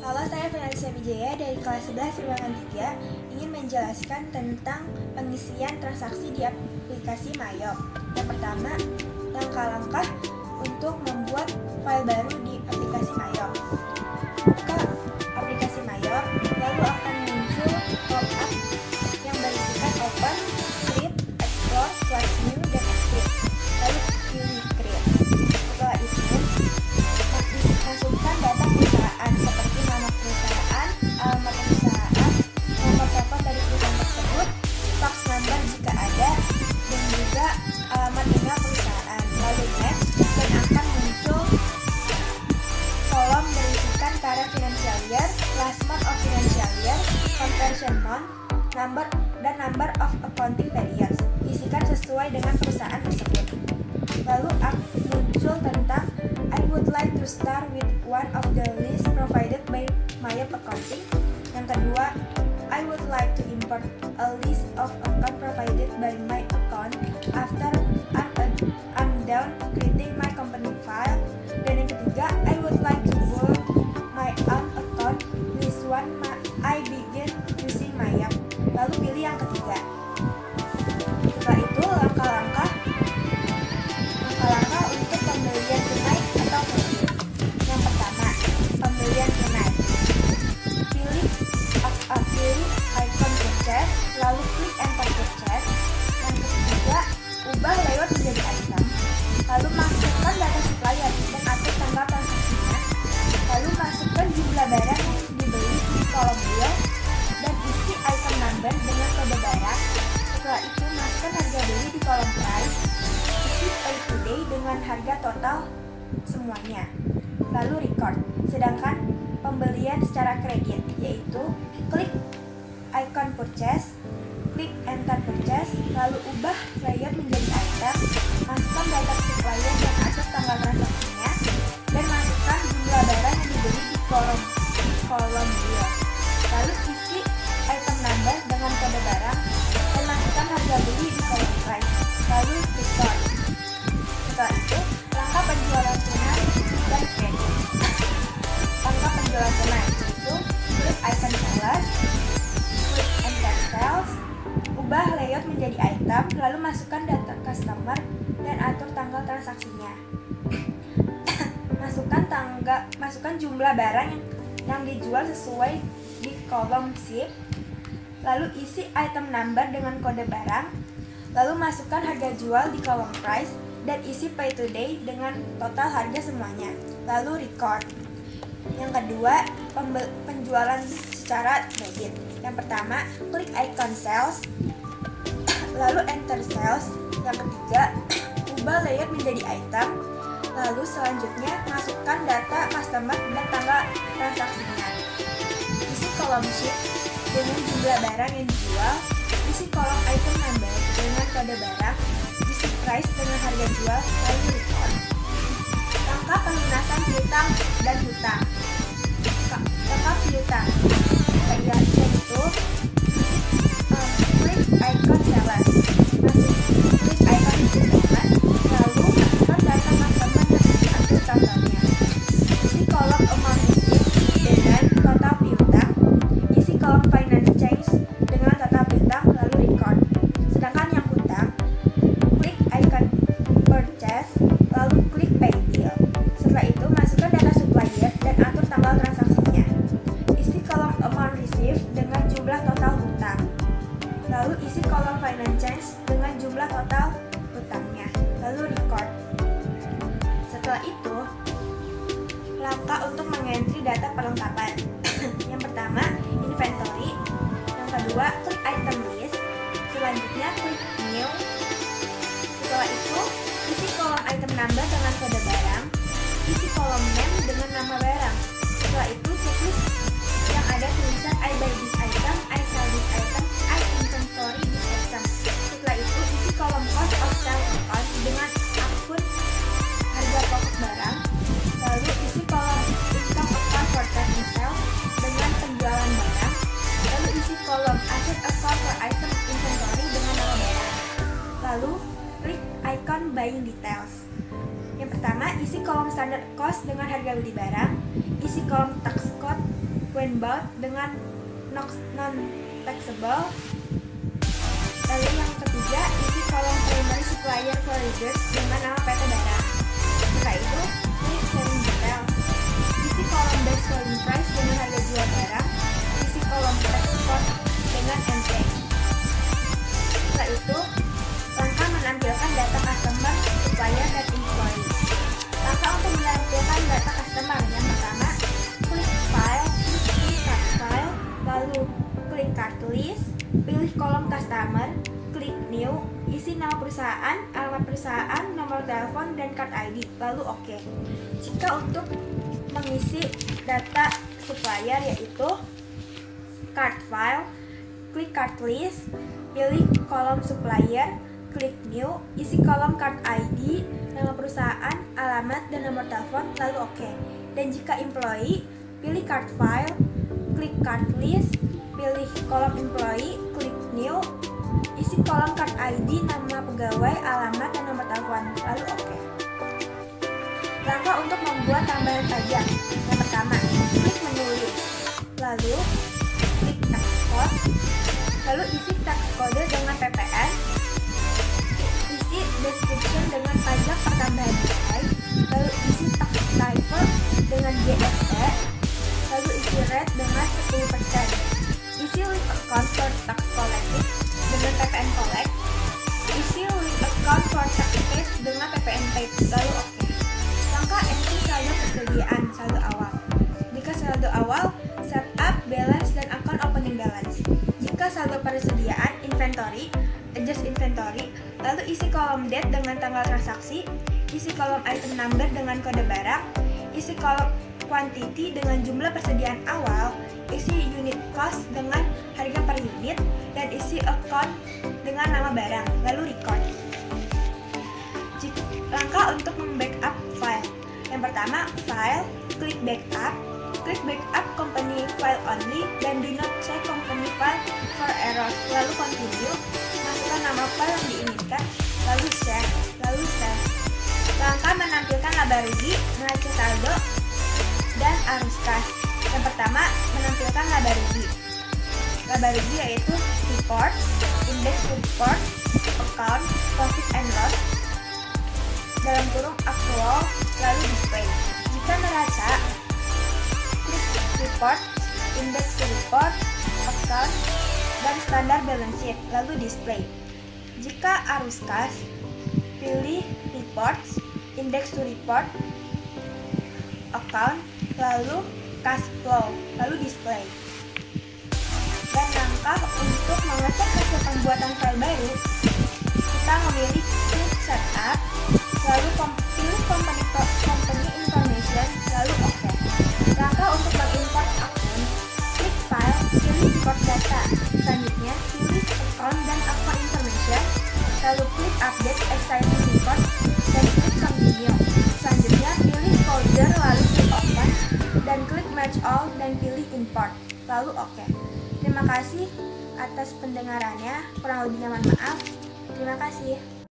Halo, saya Fernanda Wijaya dari kelas 11 Perbankan 3 ingin menjelaskan tentang pengisian transaksi di aplikasi Mayop. Yang pertama, langkah-langkah untuk membuat file baru di aplikasi Mayop. Buka aplikasi Mayop, lalu akan muncul pop-up yang berisikan open, create, explore, what's new, dan exit. Lalu pilih create. Setelah itu, masukkan data perusahaan seperti nama perusahaan, alamat perusahaan, nomor telepon dari perusahaan tersebut, fax number jika ada, dan juga alamat email perusahaan. Lalu next, dan akan muncul kolom berisikan current financial year, last month of financial year, conversion month, number dan number of accounting periods. Isikan sesuai dengan perusahaan tersebut. Lalu muncul tentang I would like to start with one of the list provided by Mayop Accounting. Yang kedua, I would like to import a list of account provided by my account after I'm done creating my company file. Dan yang ketiga, I would like to work my own account. This one I begin using Mayop. Lalu pilih yang ketiga. Setelah itu, langkah-langkah untuk pembelian tunai atau kredit. Yang pertama, pembelian tunai. Pilih icon purchase, lalu klik enter purchase. Yang ketiga, ubah layout menjadi item. Lalu masukkan data supplier dan atur tanggal transaksinya. Lalu masukkan jumlah barang yang dibeli di kolom bill dan isi item number dengan kode barang. Setelah itu, masukkan harga beli di kolom price. Isi pay today dengan harga total semuanya. Lalu record. Sedangkan pembelian secara kredit, yaitu klik icon purchase, klik enter purchase, lalu ubah layout menjadi item, masukkan data supplier dan atur tanggal transaksinya, dan masukkan jumlah barang yang dibeli di kolom bill. Lalu isi item number dengan kode barang dan masukkan harga beli di kolom price. Lalu record. Setelah itu, langkah penjualan tunai dan kredit. Langkah penjualan tunai yaitu klik icon sales, klik enter sales, ubah layout menjadi item, lalu masukkan data customer dan atur tanggal transaksinya. Masukkan jumlah barang yang dijual sesuai di kolom sheet, lalu isi item number dengan kode barang, lalu masukkan harga jual di kolom price dan isi pay today dengan total harga semuanya. Lalu record. Yang kedua, penjualan secara kredit. Yang pertama, klik icon sales, lalu enter sales. Yang ketiga, ubah layout menjadi item. Lalu selanjutnya, masukkan data customer dan tanggal transaksinya. Isi kolom sheet dengan jumlah barang yang dijual, isi kolom item number dengan kode barang, isi price dengan harga jual, lalu record. Langkah pelunasan piutang dan hutang. Langkah piutang yaitu klik icon sales, klik icon payment, lalu masukkan data customer dan atur tanggalnya. Isi kolom amount received dengan total piutang, isi kolom finance change dengan total piutang, lalu record. Sedangkan yang hutang, klik icon purchase, lalu klik pay bill. Setelah itu, masukkan data supplier dan atur tanggal transaksinya. Isi kolom amount received dengan jumlah total hutang, lalu isi kolom finance change dengan jumlah total hutangnya, lalu record. Setelah itu, langkah untuk mengentry data perlengkapan. Yang pertama, inventory. Yang kedua, klik item list. Selanjutnya, klik new. Setelah itu, isi kolom item number dengan kode barang, isi kolom name dengan nama barang. Setelah itu, checklist yang ada tulisan I buy this item, I sell this item, I inventory this item. Setelah itu, isi kolom cost of sale account dengan akun harga pokok barang. Lalu isi kolom income account for tracking sales dengan penjualan barang. Lalu isi kolom asset account for item inventory dengan nama barang. Lalu klik icon buying details. Yang pertama, isi kolom standard cost dengan harga beli barang, isi kolom tax code when bought dengan non-taxable. Lalu yang ketiga, isi kolom primary supplier providers dengan nama PT barang. Setelah itu, klik selling detail. Isi kolom base selling price dengan harga jual barang. Isi kolom export dengan NT. Setelah itu, langkah menampilkan data customer, supplier, dan employee. Langkah untuk menampilkan data customer, yang pertama, klik file, klik card file, lalu klik card list, pilih kolom customer, klik new, isi nama perusahaan, alamat perusahaan, nomor telepon, dan card ID, lalu oke. Jika untuk mengisi data supplier yaitu card file, klik card list, pilih kolom supplier, klik new, isi kolom card ID, nama perusahaan, alamat, dan nomor telepon, lalu oke. Dan jika employee, pilih card file, klik card list, pilih kolom employee, klik new, isi kolom card ID, nama pegawai, alamat, dan nomor telepon, lalu oke. Langkah untuk membuat tambahan pajak. Yang pertama, klik menulis, lalu klik tax code, lalu isi tax kode dengan PPN, isi description dengan pajak pertambahan nilai, lalu isi tax type dengan GST, lalu isi rate dengan 10%, isi link account for tax collected dengan PPN collect, isi link account for tax paid dengan PPN paid, lalu oke. Langkah enter saldo persediaan, saldo awal. Jika saldo awal, setup, balance, dan account opening balance. Jika saldo persediaan, inventory, adjust inventory, lalu isi kolom date dengan tanggal transaksi, isi kolom item number dengan kode barang, isi kolom quantity dengan jumlah persediaan awal, isi unit cost dengan harga per unit, dan isi account dengan nama barang, lalu record. Langkah untuk membackup file. Yang pertama, file, klik backup company file only, dan do not check company file for errors, lalu continue, masukkan nama file yang diinginkan, lalu share, lalu save. Langkah menampilkan laba rugi, neraca saldo, dan arus kas. Yang pertama, menampilkan laba rugi. Laba rugi yaitu report, index report, account, profit and loss, dalam kurung actual, lalu display. Jika neraca, klik report, index report, account, dan standar balance sheet, lalu display. Jika arus kas, pilih reports, index to report, account, lalu cash flow, lalu display. Dan langkah untuk mengecek hasil pembuatan file baru, kita memilih klik setup, lalu pilih company information, lalu oke. Langkah untuk mengimport akun, klik file, pilih import data. Selanjutnya, pilih account dan account information, lalu klik update existing report, dan klik continue. Selanjutnya, pilih folder, lalu klik open, dan klik match all, dan pilih import, lalu oke. Terima kasih atas pendengarannya, kurang lebihnya mohon maaf. Terima kasih.